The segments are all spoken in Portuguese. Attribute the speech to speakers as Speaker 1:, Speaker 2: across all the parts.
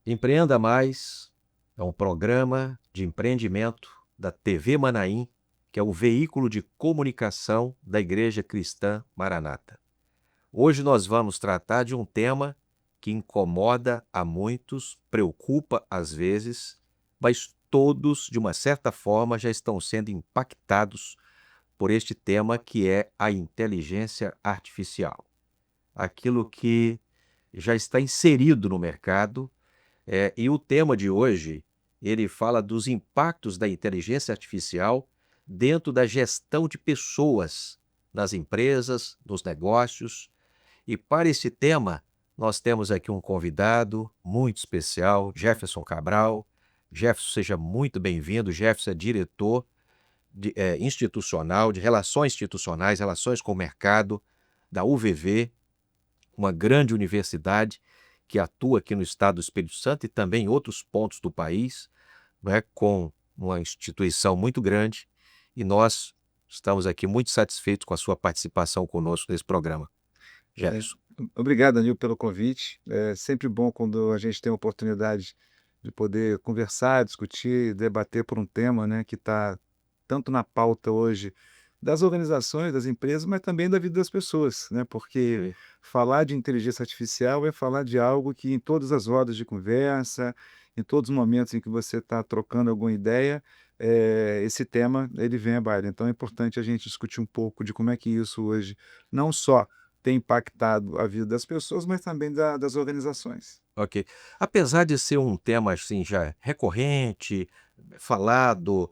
Speaker 1: Empreenda Mais é um programa de empreendimento da TV Manaim, que é o veículo de comunicação da Igreja Cristã Maranata. Hoje nós vamos tratar de um tema que incomoda a muitos, preocupa às vezes, mas todos, de uma certa forma, já estão sendo impactados por este tema que é a inteligência artificial. Aquilo que já está inserido no mercado. E o tema de hoje, ele fala dos impactos da inteligência artificial dentro da gestão de pessoas, nas empresas, nos negócios. E para esse tema, nós temos aqui um convidado muito especial, Jefferson Cabral. Jefferson, seja muito bem-vindo. Jefferson é diretor institucional, de relações institucionais, relações com o mercado, da UVV, uma grande universidade que atua aqui no estado do Espírito Santo e também em outros pontos do país, né, com uma instituição muito grande, e nós estamos aqui muito satisfeitos com a sua participação conosco nesse programa.
Speaker 2: É,
Speaker 1: Jefferson.
Speaker 2: obrigado, Anil, pelo convite. É sempre bom quando a gente tem a oportunidade de poder conversar, discutir, debater por um tema, né, que está tanto na pauta hoje das organizações, das empresas, mas também da vida das pessoas, né? Porque
Speaker 1: Sim.
Speaker 2: falar de inteligência artificial é falar de algo que em todas as rodas de conversa, em todos os momentos em que você está trocando alguma ideia, esse tema ele vem à baila. Então é importante a gente discutir um pouco de como é que isso hoje não só tem impactado a vida das pessoas, mas também das organizações.
Speaker 1: Ok. Apesar de ser um tema assim já recorrente, falado,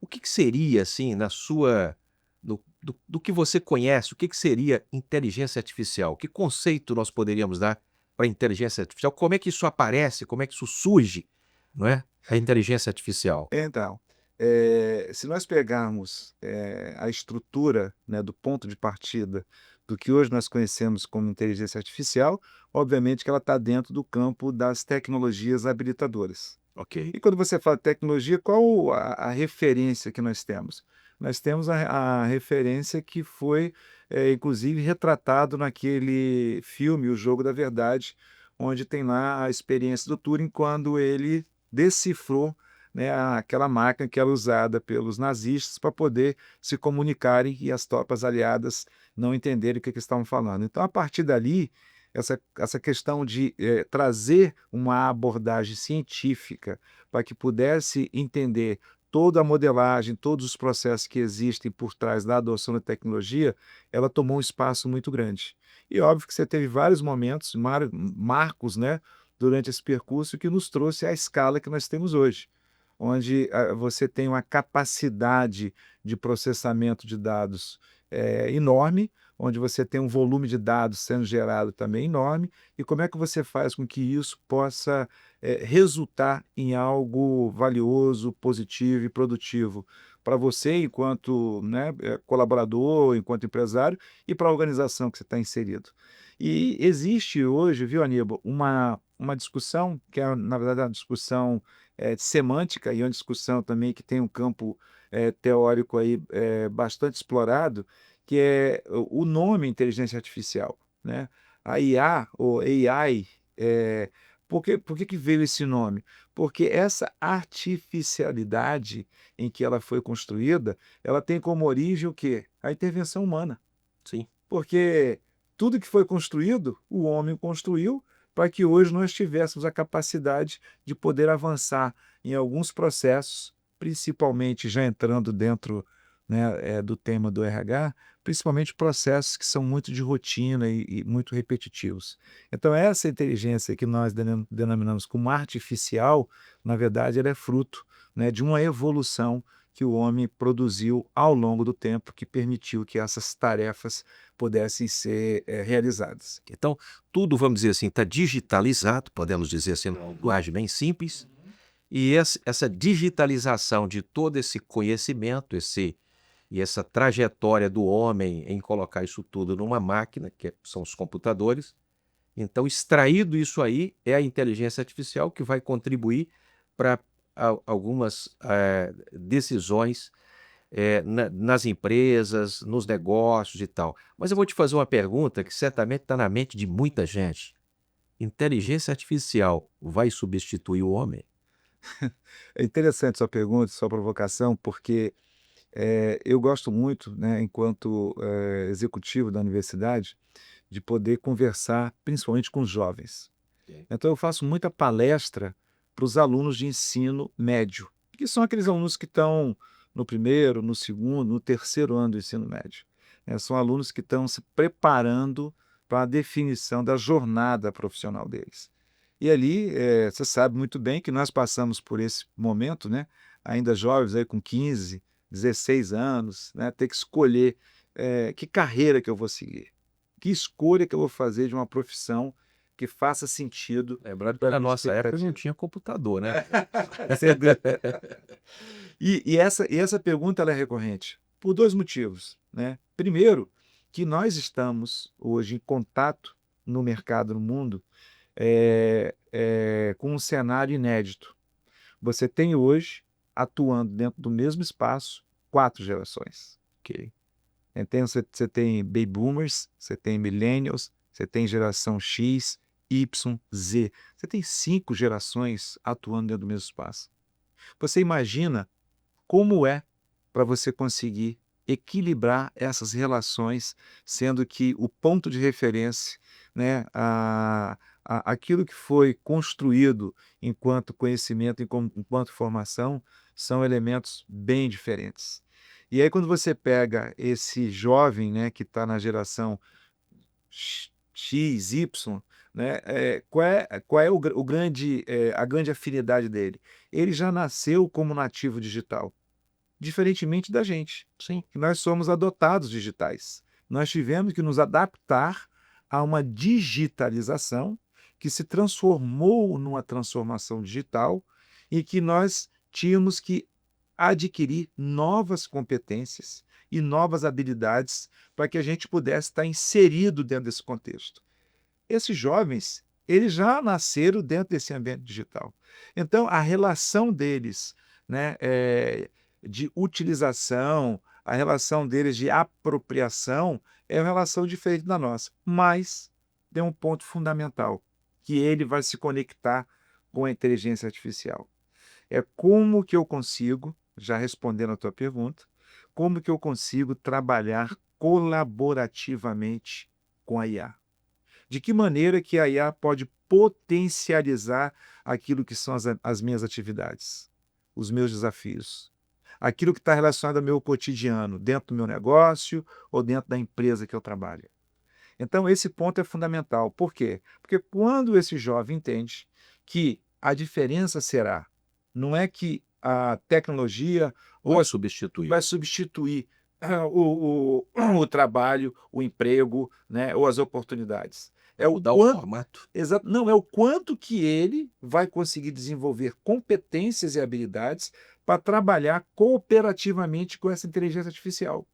Speaker 1: o que que seria assim na sua do que você conhece, o que que seria inteligência artificial? Que conceito nós poderíamos dar para inteligência artificial? Como é que isso aparece? Como é que isso surge, não é? A inteligência artificial.
Speaker 2: Então, se nós pegarmos, a estrutura, né, do ponto de partida do que hoje nós conhecemos como inteligência artificial, obviamente que ela está dentro do campo das tecnologias habilitadoras.
Speaker 1: Ok.
Speaker 2: E quando você fala tecnologia, qual a referência que nós temos? Nós temos a referência que foi, inclusive retratado naquele filme O Jogo da Verdade, onde tem lá a experiência do Turing quando ele decifrou, né, aquela máquina que era usada pelos nazistas para poder se comunicarem e as tropas aliadas não entenderem o que estavam falando. Então, a partir dali, essa questão de trazer uma abordagem científica para que pudesse entender toda a modelagem, todos os processos que existem por trás da adoção da tecnologia, ela tomou um espaço muito grande. E óbvio que você teve vários momentos, marcos, né, durante esse percurso que nos trouxe à escala que nós temos hoje, onde você tem uma capacidade de processamento de dados enorme, onde você tem um volume de dados sendo gerado também enorme, e como é que você faz com que isso possa resultar em algo valioso, positivo e produtivo para você enquanto, né, colaborador, enquanto empresário e para a organização que você está inserido. E existe hoje, viu, Aníbal, uma discussão que é, na verdade, uma discussão semântica e uma discussão também que tem um campo teórico aí bastante explorado, que é o nome inteligência artificial, né? A IA ou AI, por que veio esse nome? Porque essa artificialidade em que ela foi construída, ela tem como origem o quê? A intervenção humana.
Speaker 1: Sim.
Speaker 2: Porque tudo que foi construído, o homem construiu para que hoje nós tivéssemos a capacidade de poder avançar em alguns processos, principalmente já entrando dentro, né, do tema do RH, principalmente processos que são muito de rotina e muito repetitivos. Então essa inteligência que nós denominamos como artificial, na verdade ela é fruto, né, de uma evolução que o homem produziu ao longo do tempo, que permitiu que essas tarefas pudessem ser realizadas.
Speaker 1: Então, tudo, vamos dizer assim, está digitalizado, podemos dizer assim, numa linguagem bem simples, e essa digitalização de todo esse conhecimento, essa trajetória do homem em colocar isso tudo numa máquina, são os computadores. Então, extraído isso aí, é a inteligência artificial que vai contribuir para algumas decisões nas empresas, nos negócios e tal. Mas eu vou te fazer uma pergunta que certamente está na mente de muita gente. Inteligência artificial vai substituir o homem?
Speaker 2: É interessante sua pergunta, sua provocação, porque eu gosto muito, né, enquanto executivo da universidade, de poder conversar principalmente com os jovens.
Speaker 1: Ok.
Speaker 2: Então eu faço muita palestra para os alunos de ensino médio, que são aqueles alunos que estão no primeiro, no segundo, no terceiro ano do ensino médio. São alunos que estão se preparando para a definição da jornada profissional deles. E ali, você sabe muito bem que nós passamos por esse momento, né, ainda jovens, aí com 15, 16 anos, né, ter que escolher que carreira que eu vou seguir, que escolha que eu vou fazer de uma profissão que faça sentido
Speaker 1: Lembrando que
Speaker 2: para
Speaker 1: na
Speaker 2: minha
Speaker 1: nossa época não
Speaker 2: expectativa.
Speaker 1: tinha computador, né?
Speaker 2: Sem dúvida. E essa pergunta ela é recorrente por 2 motivos, né. Primeiro, que nós estamos hoje em contato no mercado, no mundo, com um cenário inédito. Você tem hoje, atuando dentro do mesmo espaço, 4 gerações.
Speaker 1: Ok.
Speaker 2: Então você tem baby boomers, você tem millennials, você tem geração X, Y, Z. Você tem 5 gerações atuando dentro do mesmo espaço. Você imagina como é para você conseguir equilibrar essas relações, sendo que o ponto de referência, né, aquilo que foi construído enquanto conhecimento, enquanto formação, são elementos bem diferentes. E aí quando você pega esse jovem, né, que está na geração X, Y, né, qual é o grande, a grande afinidade dele? Ele já nasceu como nativo digital. Diferentemente da gente,
Speaker 1: Sim.
Speaker 2: que nós somos adotados digitais. Nós tivemos que nos adaptar a uma digitalização que se transformou numa transformação digital e que nós tínhamos que adquirir novas competências e novas habilidades para que a gente pudesse estar inserido dentro desse contexto. Esses jovens, eles já nasceram dentro desse ambiente digital. Então, a relação deles, né, de utilização, a relação deles de apropriação é uma relação diferente da nossa. Mas tem um ponto fundamental, que ele vai se conectar com a inteligência artificial. É como que eu consigo, já respondendo a tua pergunta, como que eu consigo trabalhar colaborativamente com a IA? De que maneira que a IA pode potencializar aquilo que são as minhas atividades, os meus desafios, aquilo que está relacionado ao meu cotidiano, dentro do meu negócio ou dentro da empresa que eu trabalho. Então, esse ponto é fundamental. Por quê? Porque quando esse jovem entende que a diferença será, não é que a tecnologia ou
Speaker 1: Pode substituir.
Speaker 2: vai substituir o trabalho, o emprego, né, ou as oportunidades. É o
Speaker 1: Mudar o
Speaker 2: quanto,
Speaker 1: formato.
Speaker 2: exato, não, é o quanto que ele vai conseguir desenvolver competências e habilidades para trabalhar cooperativamente com essa inteligência artificial.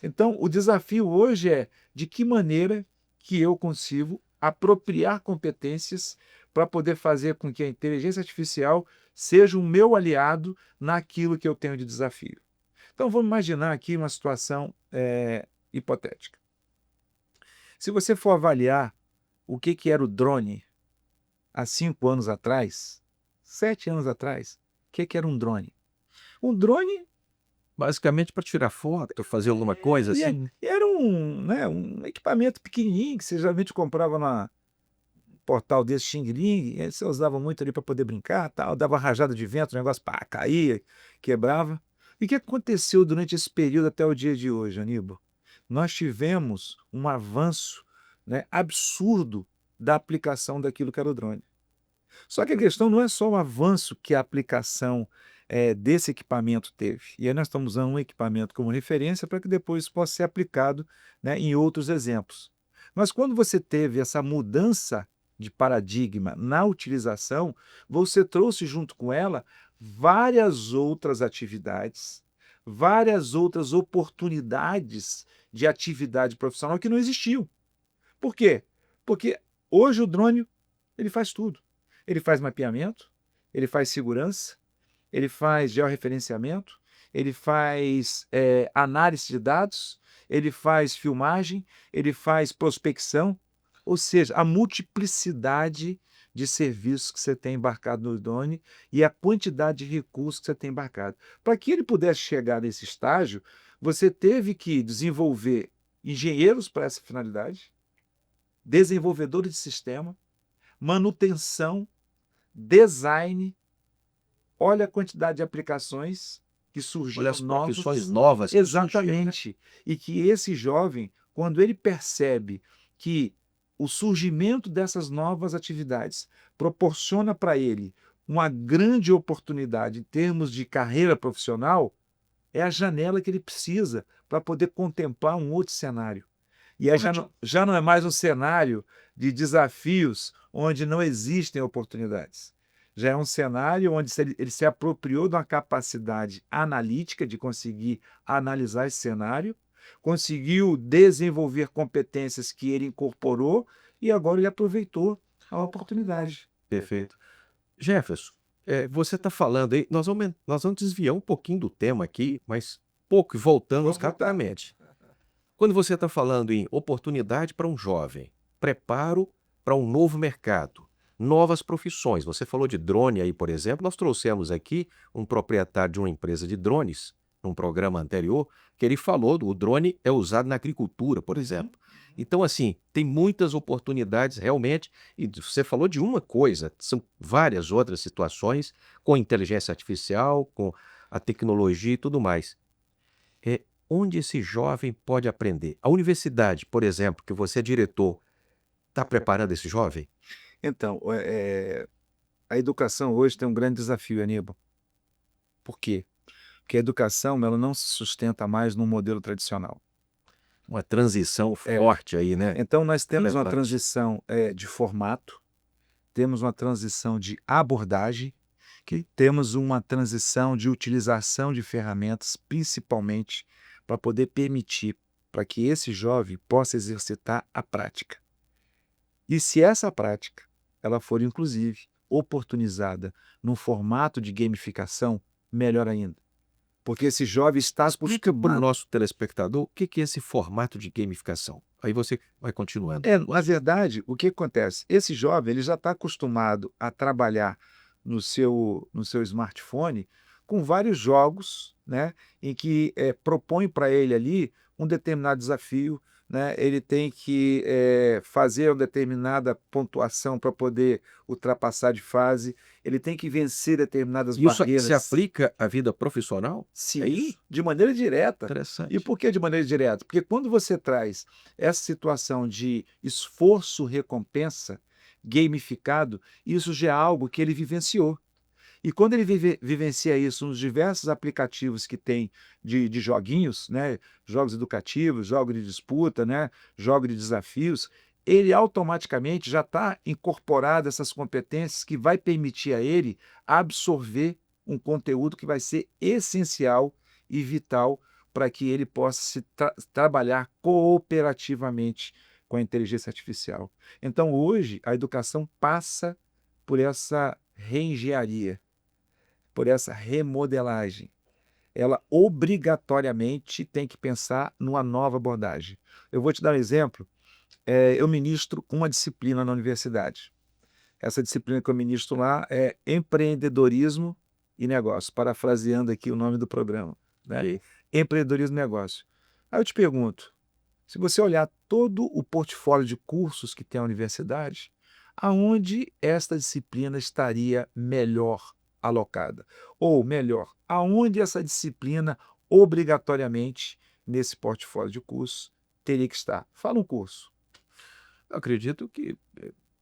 Speaker 2: Então, o desafio hoje é de que maneira que eu consigo apropriar competências para poder fazer com que a inteligência artificial seja o meu aliado naquilo que eu tenho de desafio. Então, vamos imaginar aqui uma situação hipotética. Se você for avaliar o que era o drone há 5 anos atrás, 7 anos atrás, o que era um drone? Um drone
Speaker 1: Basicamente para tirar foto, fazer alguma coisa assim?
Speaker 2: era um, né, um equipamento pequenininho que você geralmente comprava na portal desse Xing Ling, e aí você usava muito ali para poder brincar, tal, dava rajada de vento, o negócio pá, caía, quebrava. E o que aconteceu durante esse período até o dia de hoje, Aníbal? Nós tivemos um avanço, né, absurdo da aplicação daquilo que era o drone. Só que a questão não é só o avanço que a aplicação desse equipamento teve. E aí nós estamos usando um equipamento como referência para que depois isso possa ser aplicado, né, em outros exemplos. Mas quando você teve essa mudança de paradigma na utilização, você trouxe junto com ela várias outras atividades, várias outras oportunidades de atividade profissional que não existiam. Por quê? Porque hoje o drone ele faz tudo. Ele faz mapeamento, ele faz segurança, ele faz georreferenciamento, ele faz análise de dados, ele faz filmagem, ele faz prospecção, ou seja, a multiplicidade de serviços que você tem embarcado no drone e a quantidade de recursos que você tem embarcado. Para que ele pudesse chegar nesse estágio, você teve que desenvolver engenheiros para essa finalidade, desenvolvedores de sistema, manutenção, design. Olha a quantidade de aplicações que
Speaker 1: Olha
Speaker 2: surgiram
Speaker 1: as
Speaker 2: novos.
Speaker 1: profissões novas que surgiram, né?
Speaker 2: Exatamente. E que esse jovem, quando ele percebe que o surgimento dessas novas atividades proporciona para ele uma grande oportunidade em termos de carreira profissional, é a janela que ele precisa para poder contemplar um outro cenário. E aí já não é mais um cenário de desafios onde não existem oportunidades. Já é um cenário onde ele se apropriou de uma capacidade analítica de conseguir analisar esse cenário, conseguiu desenvolver competências que ele incorporou e agora ele aproveitou a oportunidade.
Speaker 1: Perfeito. Jefferson, você está falando aí, nós vamos desviar um pouquinho do tema aqui, mas pouco, e voltamos
Speaker 2: Vamos voltar.
Speaker 1: rapidamente. Quando você está falando em oportunidade para um jovem, preparo para um novo mercado, novas profissões, você falou de drone aí, por exemplo, nós trouxemos aqui um proprietário de uma empresa de drones, num programa anterior, que ele falou o drone é usado na agricultura, por exemplo. Então, assim, tem muitas oportunidades realmente, e você falou de uma coisa, são várias outras situações, com inteligência artificial, com a tecnologia e tudo mais. Onde esse jovem pode aprender? A universidade, por exemplo, que você é diretor, está preparando esse jovem?
Speaker 2: Então, a educação hoje tem um grande desafio, Aníbal. Por quê? Porque a educação ela não se sustenta mais num modelo tradicional.
Speaker 1: Uma transição forte aí, né?
Speaker 2: Então, nós temos uma
Speaker 1: Relevante.
Speaker 2: transição de formato, temos uma transição de abordagem, temos uma transição de utilização de ferramentas, principalmente para poder permitir para que esse jovem possa exercitar a prática. E se essa prática ela for, inclusive, oportunizada num formato de gamificação, melhor ainda. Porque esse jovem está
Speaker 1: Explica para o
Speaker 2: acostumado.
Speaker 1: nosso telespectador o que é esse formato de gamificação. Aí você vai continuando.
Speaker 2: Na verdade, o que acontece? Esse jovem ele já está acostumado a trabalhar no seu smartphone com vários jogos, né, em que propõe para ele ali um determinado desafio, né, ele tem que fazer uma determinada pontuação para poder ultrapassar de fase, ele tem que vencer determinadas
Speaker 1: Isso
Speaker 2: barreiras.
Speaker 1: se aplica à vida profissional?
Speaker 2: Sim,
Speaker 1: É isso?
Speaker 2: de maneira direta.
Speaker 1: Interessante.
Speaker 2: E por que de maneira direta? Porque quando você traz essa situação de esforço-recompensa gamificado, isso já é algo que ele vivenciou. E quando ele vivencia isso nos diversos aplicativos que tem de joguinhos, né? Jogos educativos, jogos de disputa, né? Jogos de desafios, ele automaticamente já está incorporado essas competências que vai permitir a ele absorver um conteúdo que vai ser essencial e vital para que ele possa trabalhar cooperativamente com a inteligência artificial. Então, hoje, a educação passa por essa reengenharia, por essa remodelagem. Ela obrigatoriamente tem que pensar numa nova abordagem. Eu vou te dar um exemplo. Eu ministro uma disciplina na universidade. Essa disciplina que eu ministro lá é empreendedorismo e negócio, parafraseando aqui o nome do programa, né?
Speaker 1: Ok.
Speaker 2: Empreendedorismo e negócio. Aí eu te pergunto, se você olhar todo o portfólio de cursos que tem a universidade, aonde esta disciplina estaria melhor alocada? Ou melhor, aonde essa disciplina obrigatoriamente nesse portfólio de cursos teria que estar? Fala um curso.
Speaker 1: Eu acredito que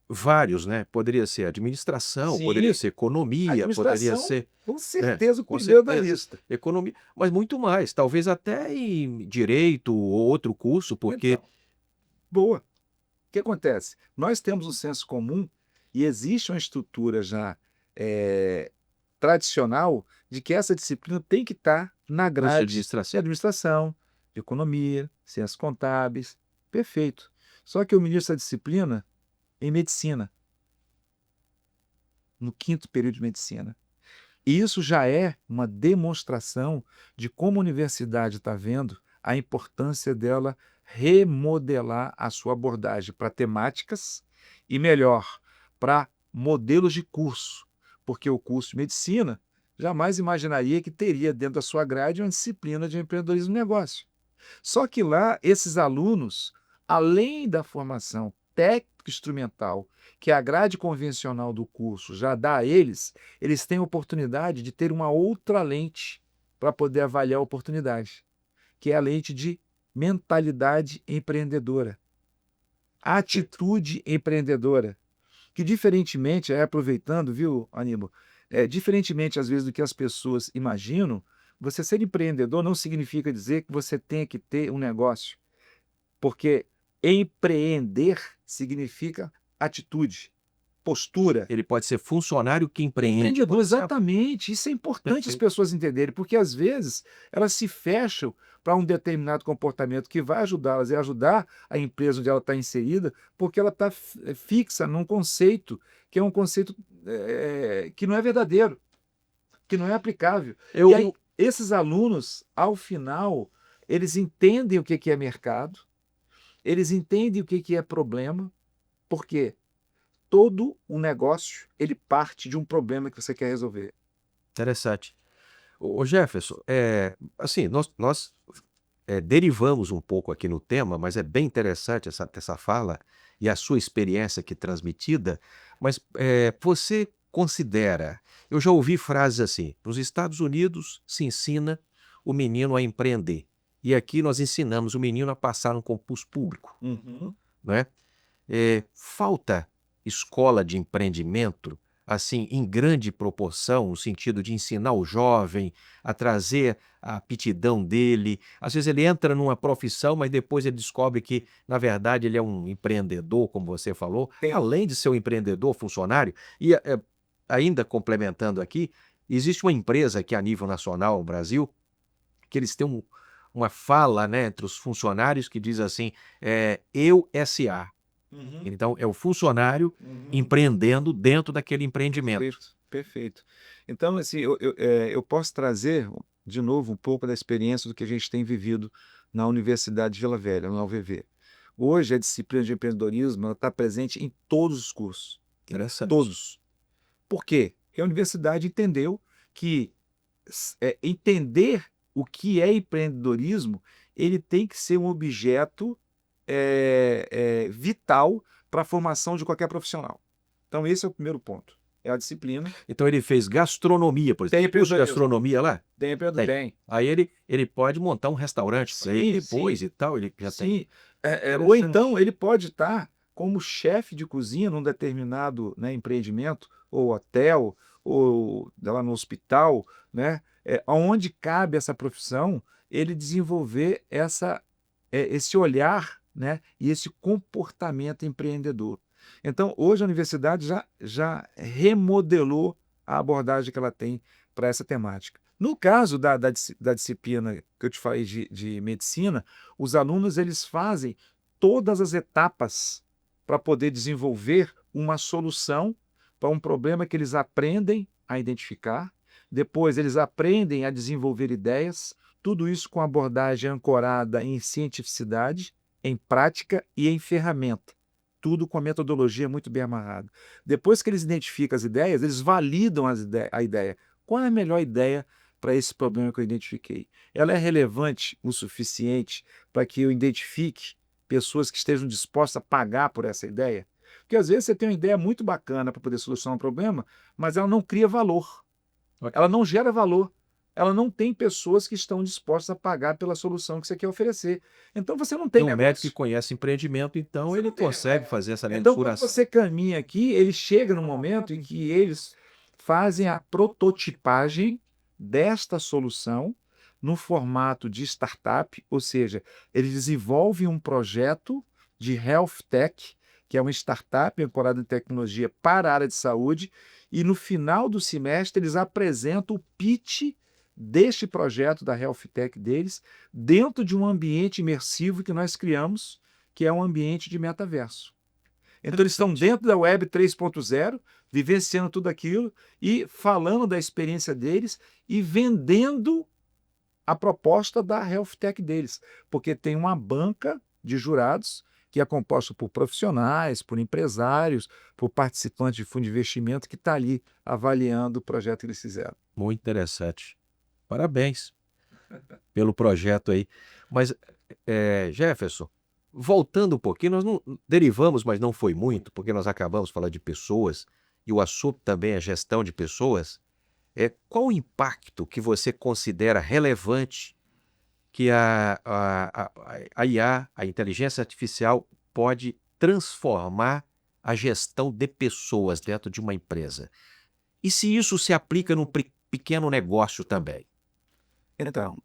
Speaker 1: vários, né? Poderia ser administração,
Speaker 2: Sim.
Speaker 1: poderia ser economia, poderia
Speaker 2: Administração,
Speaker 1: ser
Speaker 2: com certeza, o
Speaker 1: com
Speaker 2: primeiro da
Speaker 1: certeza.
Speaker 2: lista.
Speaker 1: Economia, mas muito mais, talvez até em direito ou outro curso, porque
Speaker 2: Então, boa. O que acontece? Nós temos um senso comum e existe uma estrutura já tradicional de que essa disciplina tem que estar na
Speaker 1: curso de
Speaker 2: grade de
Speaker 1: administração.
Speaker 2: administração, de economia, ciências contábeis. Perfeito. Só que eu ministro a disciplina em medicina, no 5º período de medicina. E isso já é uma demonstração de como a universidade está vendo a importância dela remodelar a sua abordagem para temáticas e, melhor, para modelos de curso, porque o curso de medicina jamais imaginaria que teria dentro da sua grade uma disciplina de empreendedorismo e negócio. Só que lá, esses alunos, além da formação técnico-instrumental que a grade convencional do curso já dá a eles têm a oportunidade de ter uma outra lente para poder avaliar a oportunidade, que é a lente de mentalidade empreendedora, atitude empreendedora, que diferentemente, aproveitando, viu, Aníbal, diferentemente às vezes do que as pessoas imaginam, você ser empreendedor não significa dizer que você tem que ter um negócio, porque empreender significa atitude, postura.
Speaker 1: Ele pode ser funcionário que empreende.
Speaker 2: Empreendedor, exatamente. Isso é importante as
Speaker 1: Perfeito.
Speaker 2: pessoas entenderem, porque às vezes elas se fecham para um determinado comportamento que vai ajudá-las e ajudar a empresa onde ela está inserida, porque ela está fixa num conceito que é um conceito que não é verdadeiro, que não é aplicável.
Speaker 1: Eu,
Speaker 2: E aí, esses alunos, ao final, eles entendem o que é mercado, eles entendem o que é problema, porque todo o negócio ele parte de um problema que você quer resolver.
Speaker 1: Interessante. Ô Jefferson, assim, nós derivamos um pouco aqui no tema, mas é bem interessante essa fala e a sua experiência aqui transmitida, mas você considera, eu já ouvi frases assim, nos Estados Unidos se ensina o menino a empreender, e aqui nós ensinamos o menino a passar no concurso público, não é? Falta escola de empreendimento, assim, em grande proporção, no sentido de ensinar o jovem a trazer a aptidão dele. Às vezes ele entra numa profissão, mas depois ele descobre que, na verdade, ele é um empreendedor, como você falou, além de ser um empreendedor funcionário. E ainda complementando aqui, existe uma empresa aqui a nível nacional no Brasil, que eles têm uma fala, né, entre os funcionários que diz assim, eu SA. Então, é o funcionário empreendendo dentro daquele empreendimento.
Speaker 2: Perfeito, perfeito. Então, assim, eu posso trazer, de novo, um pouco da experiência do que a gente tem vivido na Universidade de Vila Velha, no UVV. Hoje, a disciplina de empreendedorismo está presente em todos os cursos.
Speaker 1: Interessante.
Speaker 2: Todos. Por quê? Porque a universidade entendeu que entender o que é empreendedorismo, ele tem que ser um objeto vital para a formação de qualquer profissional. Então, esse é o primeiro ponto. É a disciplina.
Speaker 1: Então, ele fez gastronomia, por exemplo.
Speaker 2: Tem
Speaker 1: Curso de gastronomia lá?
Speaker 2: Tem.
Speaker 1: Aí ele pode montar um restaurante para ele depois e tal, ele já tem.
Speaker 2: Sim. Ou então ele pode estar como chefe de cozinha num determinado, né, empreendimento, ou hotel, ou lá no hospital, né, onde cabe essa profissão, ele desenvolver esse olhar, né, e esse comportamento empreendedor. Então, hoje a universidade já remodelou a abordagem que ela tem para essa temática. No caso da disciplina que eu te falei de medicina, os alunos eles fazem todas as etapas para poder desenvolver uma solução para um problema que eles aprendem a identificar, depois eles aprendem a desenvolver ideias, tudo isso com abordagem ancorada em cientificidade, em prática e em ferramenta. Tudo com a metodologia muito bem amarrada. Depois que eles identificam as ideias, eles validam a ideia. Qual é a melhor ideia para esse problema que eu identifiquei? Ela é relevante o suficiente para que eu identifique pessoas que estejam dispostas a pagar por essa ideia? Porque às vezes você tem uma ideia muito bacana para poder solucionar um problema, mas ela não cria valor. Ela não gera valor. Ela não tem pessoas que estão dispostas a pagar pela solução que você quer oferecer. Então você não tem
Speaker 1: um
Speaker 2: negócio.
Speaker 1: médico que conhece empreendimento, então
Speaker 2: Você
Speaker 1: ele
Speaker 2: não tem
Speaker 1: consegue
Speaker 2: negócio.
Speaker 1: fazer essa
Speaker 2: Então, quando
Speaker 1: mensuração.
Speaker 2: você caminha aqui, ele chega num momento em que eles fazem a prototipagem desta solução no formato de startup, ou seja, eles desenvolvem um projeto de health tech, que é uma startup ancorada em tecnologia para a área de saúde, e no final do semestre eles apresentam o pitch deste projeto da health tech deles dentro de um ambiente imersivo que nós criamos, que é um ambiente de metaverso. Então, eles estão dentro da Web 3.0, vivenciando tudo aquilo e falando da experiência deles e vendendo a proposta da Health Tech deles, porque tem uma banca de jurados que é composta por profissionais, por empresários, por participantes de fundo de investimento que está ali avaliando o projeto que eles fizeram.
Speaker 1: Muito interessante. Parabéns pelo projeto aí. Mas, Jefferson, voltando um pouquinho, nós não derivamos, mas não foi muito, porque nós acabamos falando de pessoas, e o assunto também é gestão de pessoas. Qual o impacto que você considera relevante que a IA, a inteligência artificial, pode transformar a gestão de pessoas dentro de uma empresa? E se isso se aplica num pequeno negócio também?
Speaker 2: Então,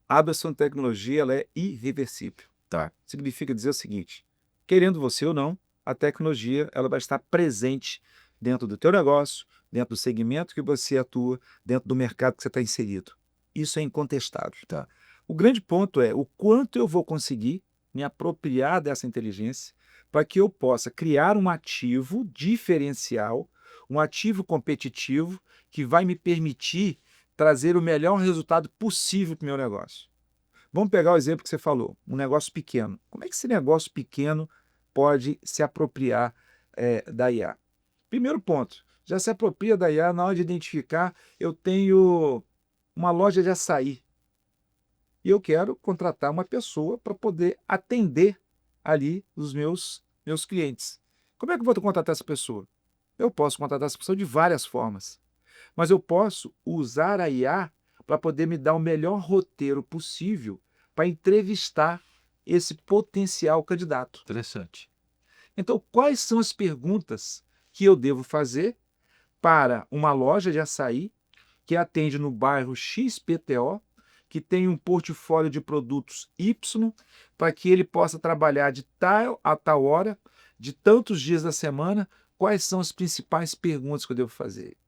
Speaker 2: a adoção de tecnologia ela é irreversível.
Speaker 1: Tá.
Speaker 2: Significa dizer o seguinte: querendo você ou não, a tecnologia ela vai estar presente dentro do teu negócio, dentro do segmento que você atua, dentro do mercado que você está inserido. Isso é incontestável.
Speaker 1: Tá.
Speaker 2: O grande ponto é o quanto eu vou conseguir me apropriar dessa inteligência para que eu possa criar um ativo diferencial, um ativo competitivo que vai me permitir trazer o melhor resultado possível para o meu negócio. Vamos pegar o exemplo que você falou, um negócio pequeno. Como é que esse negócio pequeno pode se apropriar da IA? Primeiro ponto, já se apropria da IA na hora de identificar, eu tenho uma loja de açaí e eu quero contratar uma pessoa para poder atender ali os meus clientes. Como é que eu vou contratar essa pessoa? Eu posso contratar essa pessoa de várias formas, mas eu posso usar a IA para poder me dar o melhor roteiro possível para entrevistar esse potencial candidato.
Speaker 1: Interessante.
Speaker 2: Então, quais são as perguntas que eu devo fazer para uma loja de açaí que atende no bairro XPTO, que tem um portfólio de produtos Y, para que ele possa trabalhar de tal a tal hora, de tantos dias da semana? Quais são as principais perguntas que eu devo fazer?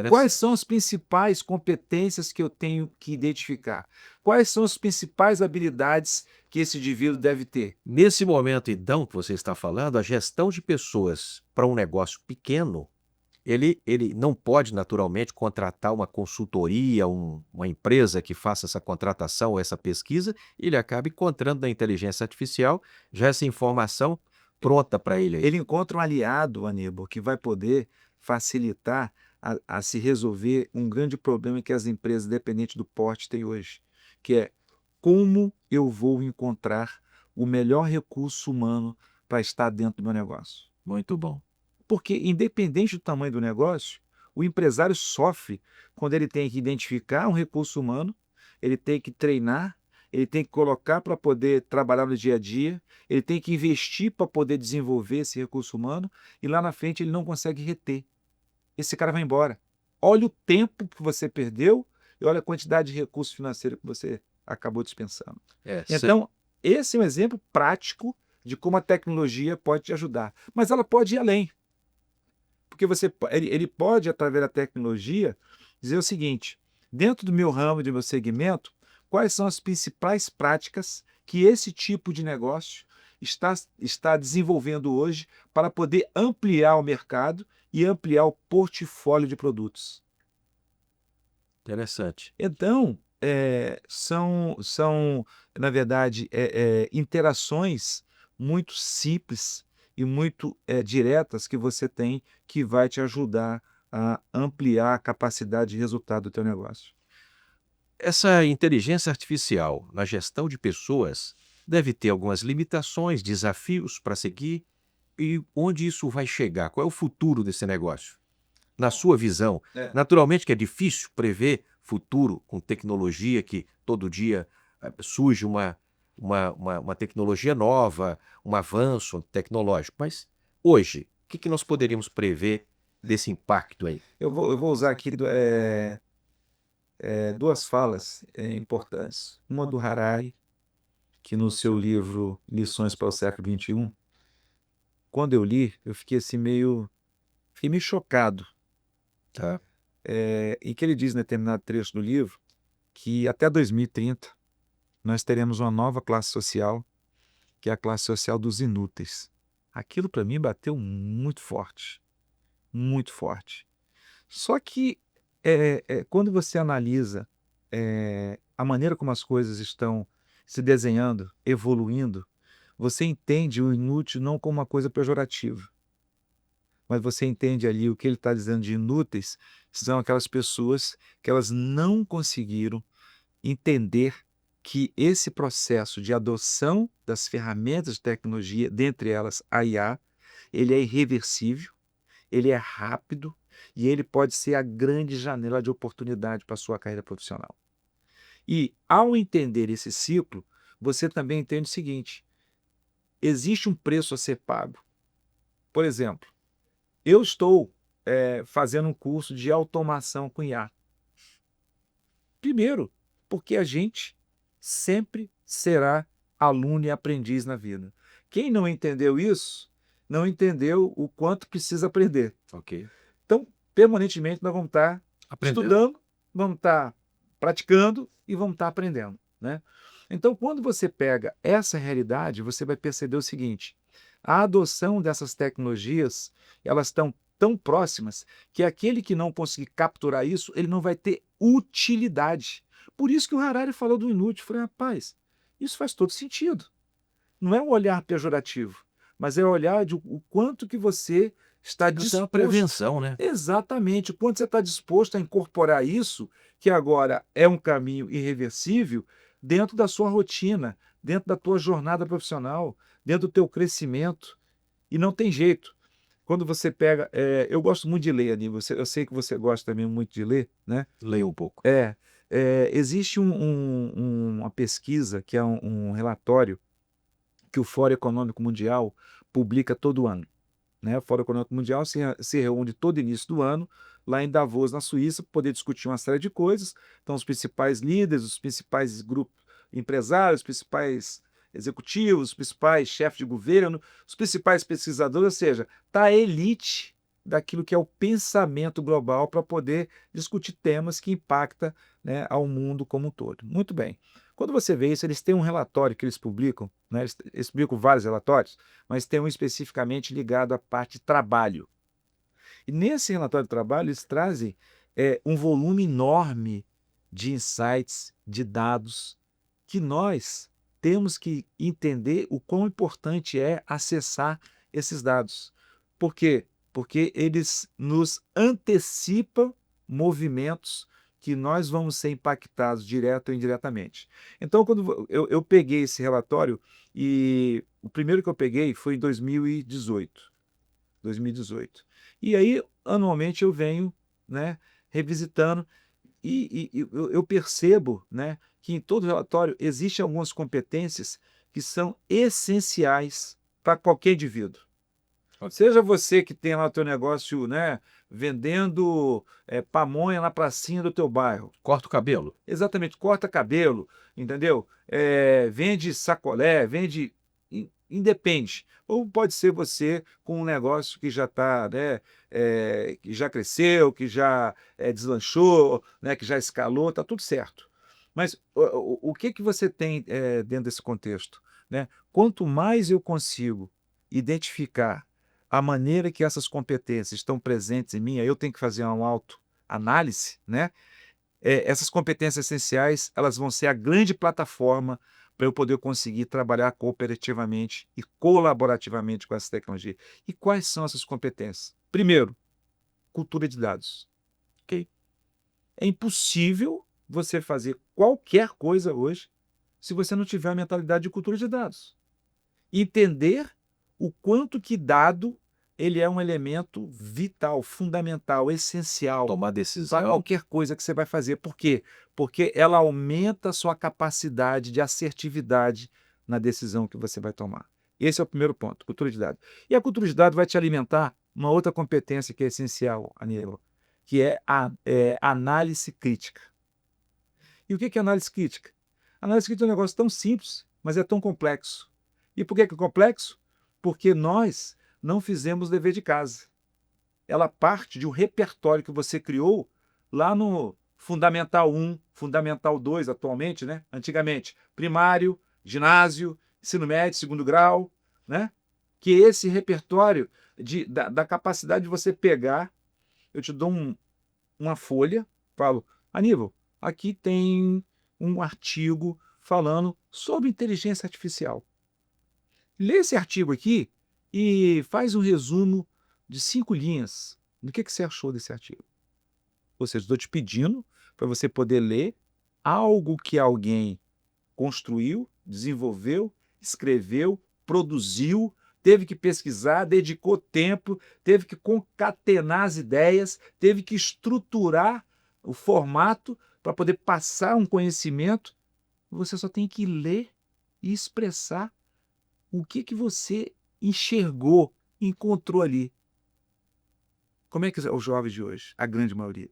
Speaker 2: Quais são as principais competências que eu tenho que identificar? Quais são as principais habilidades que esse indivíduo deve ter?
Speaker 1: Nesse momento, então, que você está falando, a gestão de pessoas para um negócio pequeno, ele não pode naturalmente contratar uma consultoria, uma empresa que faça essa contratação ou essa pesquisa, e ele acaba encontrando na inteligência artificial já essa informação pronta para ele aí.
Speaker 2: Ele encontra um aliado, Aníbal, que vai poder facilitar a se resolver um grande problema que as empresas, independente do porte, têm hoje, que é como eu vou encontrar o melhor recurso humano para estar dentro do meu negócio.
Speaker 1: Muito bom.
Speaker 2: Porque, independente do tamanho do negócio, o empresário sofre quando ele tem que identificar um recurso humano, ele tem que treinar, ele tem que colocar para poder trabalhar no dia a dia, ele tem que investir para poder desenvolver esse recurso humano e lá na frente ele não consegue reter. Esse cara vai embora. Olha o tempo que você perdeu e olha a quantidade de recurso financeiro que você acabou dispensando. Então, esse é um exemplo prático de como a tecnologia pode te ajudar. Mas ela pode ir além. Porque ele pode, através da tecnologia, dizer o seguinte: dentro do meu ramo, do meu segmento, quais são as principais práticas que esse tipo de negócio está desenvolvendo hoje para poder ampliar o mercado e ampliar o portfólio de produtos.
Speaker 1: Interessante.
Speaker 2: Então, são, na verdade, interações muito simples e muito diretas que você tem que vai te ajudar a ampliar a capacidade de resultado do teu negócio.
Speaker 1: Essa inteligência artificial na gestão de pessoas deve ter algumas limitações, desafios para seguir. E onde isso vai chegar? Qual é o futuro desse negócio? Na sua visão, naturalmente que é difícil prever futuro com tecnologia, que todo dia surge uma tecnologia nova, um avanço tecnológico. Mas hoje, o que nós poderíamos prever desse impacto aí?
Speaker 2: Eu vou usar aqui duas falas importantes. Uma do Harari, que no seu livro Lições para o Século XXI, quando eu li, eu fiquei assim fiquei meio chocado.
Speaker 1: Tá.
Speaker 2: Em que ele diz, em determinado trecho do livro, que até 2030 nós teremos uma nova classe social, que é a classe social dos inúteis. Aquilo para mim bateu muito forte, muito forte. Só que, quando você analisa, a maneira como as coisas estão se desenhando, evoluindo, você entende o inútil não como uma coisa pejorativa, mas você entende ali o que ele está dizendo de inúteis, são aquelas pessoas que elas não conseguiram entender que esse processo de adoção das ferramentas de tecnologia, dentre elas a IA, ele é irreversível, ele é rápido e ele pode ser a grande janela de oportunidade para a sua carreira profissional. E, ao entender esse ciclo, você também entende o seguinte: existe um preço a ser pago. Por exemplo, eu estou fazendo um curso de automação com IA. Primeiro, porque a gente sempre será aluno e aprendiz na vida. Quem não entendeu isso, não entendeu o quanto precisa aprender.
Speaker 1: Ok.
Speaker 2: Então, permanentemente, nós vamos estar
Speaker 1: Aprendendo.
Speaker 2: estudando, vamos estar praticando e vamos estar aprendendo, né? Então, quando você pega essa realidade, você vai perceber o seguinte: a adoção dessas tecnologias, elas estão tão próximas que aquele que não conseguir capturar isso, ele não vai ter utilidade. Por isso que o Harari falou do inútil. Eu falei, rapaz, isso faz todo sentido. Não é um olhar pejorativo, mas é o olhar de o quanto que você está
Speaker 1: Isso é uma
Speaker 2: disposto.
Speaker 1: prevenção, né?
Speaker 2: Exatamente, o quanto você está disposto a incorporar isso, que agora é um caminho irreversível, dentro da sua rotina, dentro da tua jornada profissional, dentro do teu crescimento. E não tem jeito. Quando você pega, eu gosto muito de ler, Aníbal, eu sei que você gosta também muito de ler, né?
Speaker 1: Leia um pouco.
Speaker 2: Existe uma pesquisa, que é um relatório que o Fórum Econômico Mundial publica todo ano, né? O Fórum Econômico Mundial se reúne todo início do ano, lá em Davos, na Suíça, para poder discutir uma série de coisas. Então, os principais líderes, os principais grupos empresários, os principais executivos, os principais chefes de governo, os principais pesquisadores, ou seja, está a elite daquilo que é o pensamento global para poder discutir temas que impactam, né, ao mundo como um todo. Muito bem. Quando você vê isso, eles têm um relatório que eles publicam, né? Eles publicam vários relatórios, mas tem um especificamente ligado à parte de trabalho. E nesse relatório de trabalho, eles trazem um volume enorme de insights, de dados, que nós temos que entender o quão importante é acessar esses dados. Por quê? Porque eles nos antecipam movimentos que nós vamos ser impactados direto ou indiretamente. Então, quando eu peguei esse relatório, e o primeiro que eu peguei foi em 2018. 2018. E aí, anualmente, eu venho, né, revisitando e eu percebo, né, que em todo relatório existem algumas competências que são essenciais para qualquer indivíduo. Seja você que tem lá o teu negócio, né, vendendo pamonha na pracinha do teu bairro.
Speaker 1: Corta o cabelo.
Speaker 2: Exatamente, corta cabelo, entendeu? Vende sacolé, vende. Independe. Ou pode ser você com um negócio que já está, né, que já cresceu, que já deslanchou, né, que já escalou, está tudo certo. Mas o que que você tem dentro desse contexto, né? Quanto mais eu consigo identificar a maneira que essas competências estão presentes em mim, aí eu tenho que fazer uma autoanálise, né? Essas competências essenciais, elas vão ser a grande plataforma para eu poder conseguir trabalhar cooperativamente e colaborativamente com essa tecnologia. E quais são essas competências? Primeiro, cultura de dados. Ok? É impossível você fazer qualquer coisa hoje se você não tiver a mentalidade de cultura de dados. Entender o quanto que dado ele é um elemento vital, fundamental, essencial
Speaker 1: Tomar
Speaker 2: para
Speaker 1: decisão.
Speaker 2: qualquer coisa que você vai fazer. Por quê? Porque ela aumenta a sua capacidade de assertividade na decisão que você vai tomar. Esse é o primeiro ponto, cultura de dados. E a cultura de dados vai te alimentar uma outra competência que é essencial, Aníbal, que é a análise crítica. E o que é análise crítica? Análise crítica é um negócio tão simples, mas é tão complexo. E por que é complexo? Porque nós não fizemos o dever de casa. Ela parte de um repertório que você criou lá no Fundamental 1, Fundamental 2 atualmente, né? Antigamente, primário, ginásio, ensino médio, segundo grau, né? que é esse repertório da capacidade de você pegar, eu te dou uma folha, falo, Aníbal, aqui tem um artigo falando sobre inteligência artificial. Lê esse artigo aqui e faz um resumo de 5 linhas. Do que você achou desse artigo? Ou seja, estou te pedindo para você poder ler algo que alguém construiu, desenvolveu, escreveu, produziu, teve que pesquisar, dedicou tempo, teve que concatenar as ideias, teve que estruturar o formato para poder passar um conhecimento. Você só tem que ler e expressar o que você enxergou, encontrou ali. Como é que é os jovens de hoje? A grande maioria.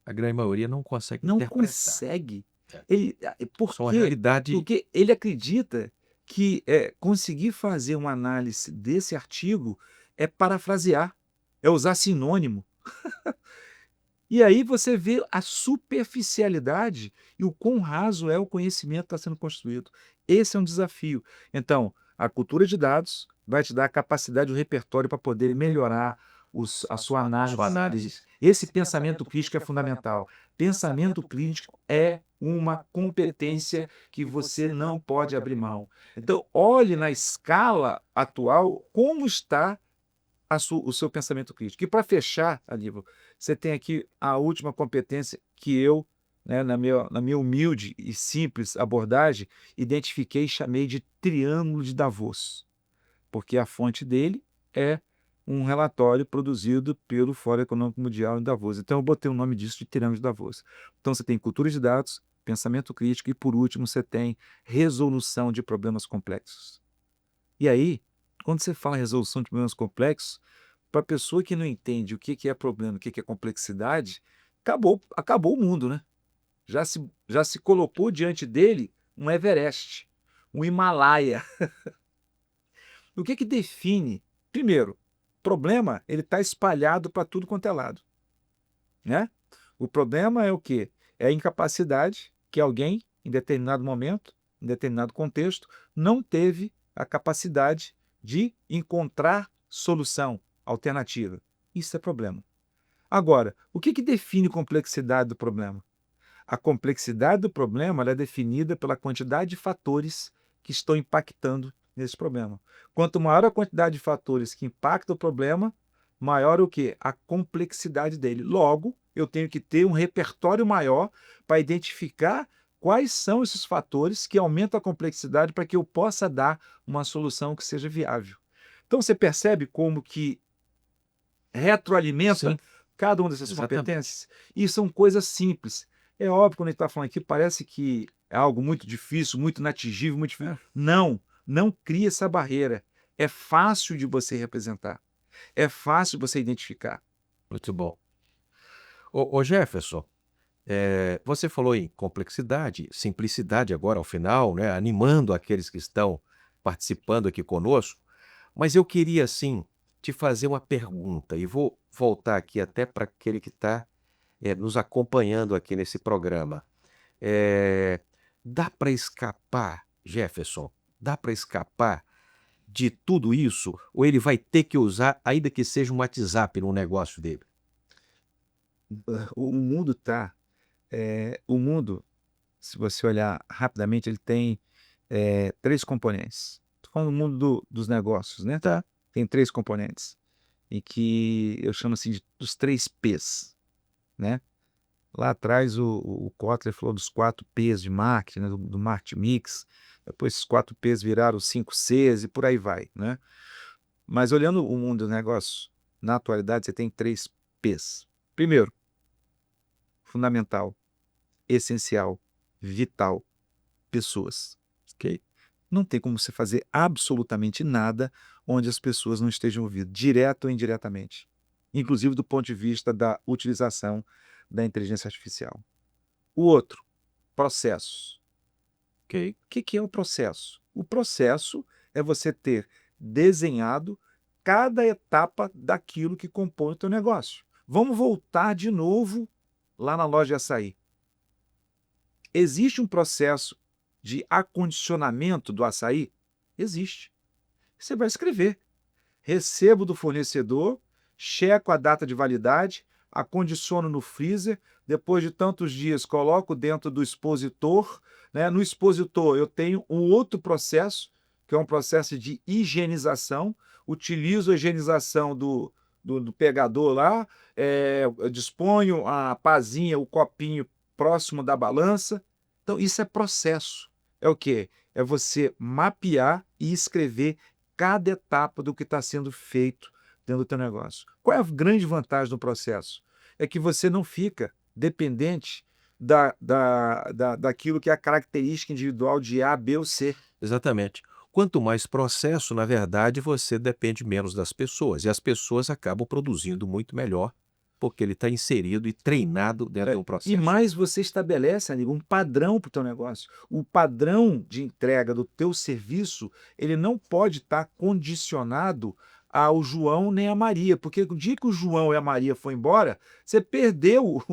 Speaker 1: A grande maioria não consegue
Speaker 2: Não
Speaker 1: interpretar.
Speaker 2: consegue.
Speaker 1: É.
Speaker 2: Por
Speaker 1: São a
Speaker 2: quê?
Speaker 1: realidade.
Speaker 2: Porque ele acredita que conseguir fazer uma análise desse artigo é parafrasear, é usar sinônimo. E aí você vê a superficialidade e o quão raso é o conhecimento que está sendo construído. Esse é um desafio. Então, a cultura de dados vai te dar a capacidade, o repertório para poder melhorar a sua análise.
Speaker 1: Sua análise.
Speaker 2: Esse pensamento crítico é fundamental. Pensamento crítico é uma competência que você não pode abrir mão. Então, olhe na escala atual como está o seu pensamento crítico. E para fechar, Aníbal, você tem aqui a última competência que eu, né, na minha humilde e simples abordagem, identifiquei e chamei de Triângulo de Davos, porque a fonte dele é um relatório produzido pelo Fórum Econômico Mundial em Davos. Então eu botei o nome disso de Triângulo de Davos. Então você tem cultura de dados, pensamento crítico e, por último, você tem resolução de problemas complexos. E aí, quando você fala em resolução de problemas complexos, para a pessoa que não entende o que é problema, o que é complexidade, acabou o mundo, né? Já se colocou diante dele um Everest, um Himalaia. O que define? Primeiro, problema, ele está espalhado para tudo quanto é lado, né? O problema é o quê? É a incapacidade que alguém, em determinado momento, em determinado contexto, não teve a capacidade de encontrar solução, alternativa. Isso é problema. Agora, o que define complexidade do problema? A complexidade do problema ela é definida pela quantidade de fatores que estão impactando nesse problema. Quanto maior a quantidade de fatores que impactam o problema, maior o quê? A complexidade dele. Logo, eu tenho que ter um repertório maior para identificar quais são esses fatores que aumentam a complexidade para que eu possa dar uma solução que seja viável. Então, você percebe como que retroalimenta
Speaker 1: Sim.
Speaker 2: cada uma dessas
Speaker 1: Exatamente.
Speaker 2: competências? E são coisas simples. É óbvio, quando a gente está falando aqui, parece que é algo muito difícil, muito inatingível, muito difícil. Não cria essa barreira. É fácil de você representar. É fácil você identificar.
Speaker 1: Muito bom. Ô Jefferson, você falou em complexidade, simplicidade agora ao final, né, animando aqueles que estão participando aqui conosco, mas eu queria, assim, te fazer uma pergunta e vou voltar aqui até para aquele que está nos acompanhando aqui nesse programa. Dá para escapar, Jefferson, dá para escapar de tudo isso? Ou ele vai ter que usar, ainda que seja um WhatsApp no negócio dele?
Speaker 2: O mundo o mundo, se você olhar rapidamente, ele tem 3 componentes. Estou falando do mundo dos negócios, né?
Speaker 1: Tá.
Speaker 2: Tem 3 componentes, e que eu chamo assim dos 3 P's, né? Lá atrás o Kotler falou dos 4 P's de marketing, né? do marketing mix. Depois esses 4 P's viraram 5 C's e por aí vai, né? Mas olhando o mundo do negócio, na atualidade você tem 3 P's. Primeiro, fundamental, essencial, vital, pessoas. Ok? Não tem como você fazer absolutamente nada onde as pessoas não estejam ouvidas, direto ou indiretamente, inclusive do ponto de vista da utilização da inteligência artificial. O outro, processos. Okay? O que é o processo? O processo é você ter desenhado cada etapa daquilo que compõe o teu negócio. Vamos voltar de novo lá na loja de açaí. Existe um processo de acondicionamento do açaí? Existe. Você vai escrever. Recebo do fornecedor, checo a data de validade, acondiciono no freezer, depois de tantos dias coloco dentro do expositor, né? No expositor eu tenho um outro processo, que é um processo de higienização, utilizo a higienização do pegador lá, eu disponho a pazinha, o copinho próximo da balança. Então isso é processo. É o quê? É você mapear e escrever cada etapa do que está sendo feito dentro do teu negócio. Qual é a grande vantagem do processo? É que você não fica dependente daquilo que é a característica individual de A, B ou C.
Speaker 1: Exatamente. Quanto mais processo, na verdade, você depende menos das pessoas. E as pessoas acabam produzindo muito melhor, porque ele está inserido e treinado dentro de um
Speaker 2: E
Speaker 1: processo.
Speaker 2: mais você estabelece, amigo, um padrão para o teu negócio. O padrão de entrega do teu serviço, ele não pode estar condicionado ao João nem à Maria, porque o dia que o João e a Maria for embora, você perdeu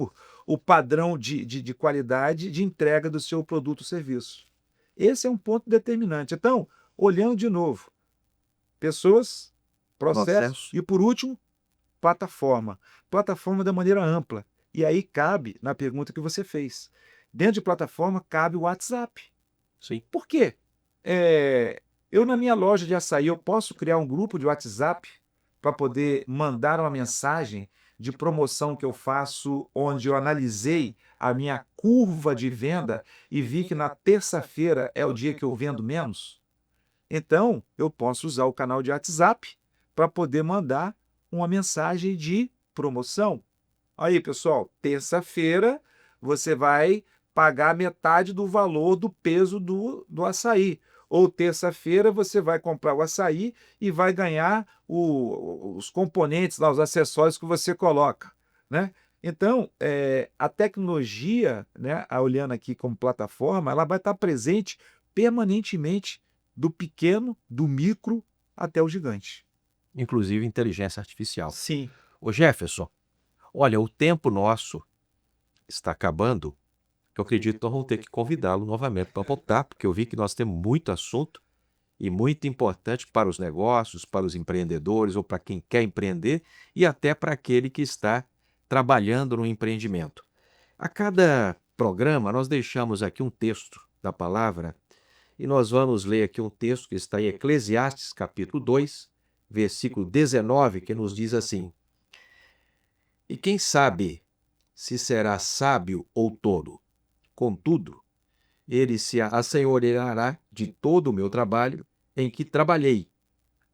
Speaker 2: o padrão de qualidade de entrega do seu produto ou serviço. Esse é um ponto determinante. Então, olhando de novo, pessoas, processo
Speaker 1: Processo.
Speaker 2: e, por último, plataforma. Plataforma da maneira ampla. E aí cabe na pergunta que você fez. Dentro de plataforma cabe o WhatsApp.
Speaker 1: Sim.
Speaker 2: Por quê? Eu, na minha loja de açaí, eu posso criar um grupo de WhatsApp para poder mandar uma mensagem de promoção que eu faço, onde eu analisei a minha curva de venda e vi que na terça-feira é o dia que eu vendo menos? Então, eu posso usar o canal de WhatsApp para poder mandar uma mensagem de promoção. Aí, pessoal, terça-feira você vai pagar metade do valor do peso do açaí. Ou terça-feira você vai comprar o açaí e vai ganhar os componentes, lá, os acessórios que você coloca, né? Então, a tecnologia, né, olhando aqui como plataforma, ela vai estar presente permanentemente, do pequeno, do micro, até o gigante.
Speaker 1: Inclusive inteligência artificial.
Speaker 2: Sim.
Speaker 1: Ô Jefferson, olha, o tempo nosso está acabando. Eu acredito que nós vamos ter que convidá-lo novamente para voltar, porque eu vi que nós temos muito assunto e muito importante para os negócios, para os empreendedores ou para quem quer empreender e até para aquele que está trabalhando no empreendimento. A cada programa, nós deixamos aqui um texto da palavra e nós vamos ler aqui um texto que está em Eclesiastes, capítulo 2, versículo 19, que nos diz assim: E quem sabe se será sábio ou tolo? Contudo, ele se assenhoreará de todo o meu trabalho em que trabalhei.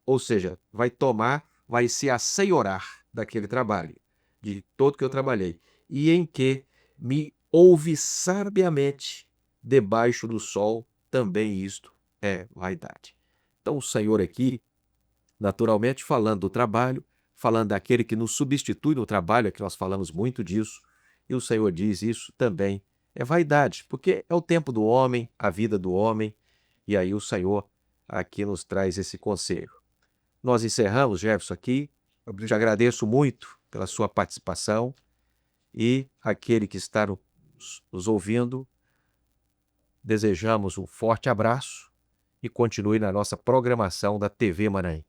Speaker 1: Ou seja, vai se assenhorar daquele trabalho, de todo que eu trabalhei, e em que me ouve sabiamente debaixo do sol, também isto é vaidade. Então o Senhor aqui, naturalmente falando do trabalho, falando daquele que nos substitui no trabalho, é que nós falamos muito disso, e o Senhor diz isso também é vaidade, porque é o tempo do homem, a vida do homem, e aí o Senhor aqui nos traz esse conselho. Nós encerramos, Jefferson, aqui. Te agradeço muito pela sua participação e aquele que está nos ouvindo, desejamos um forte abraço e continue na nossa programação da TV Maranhão.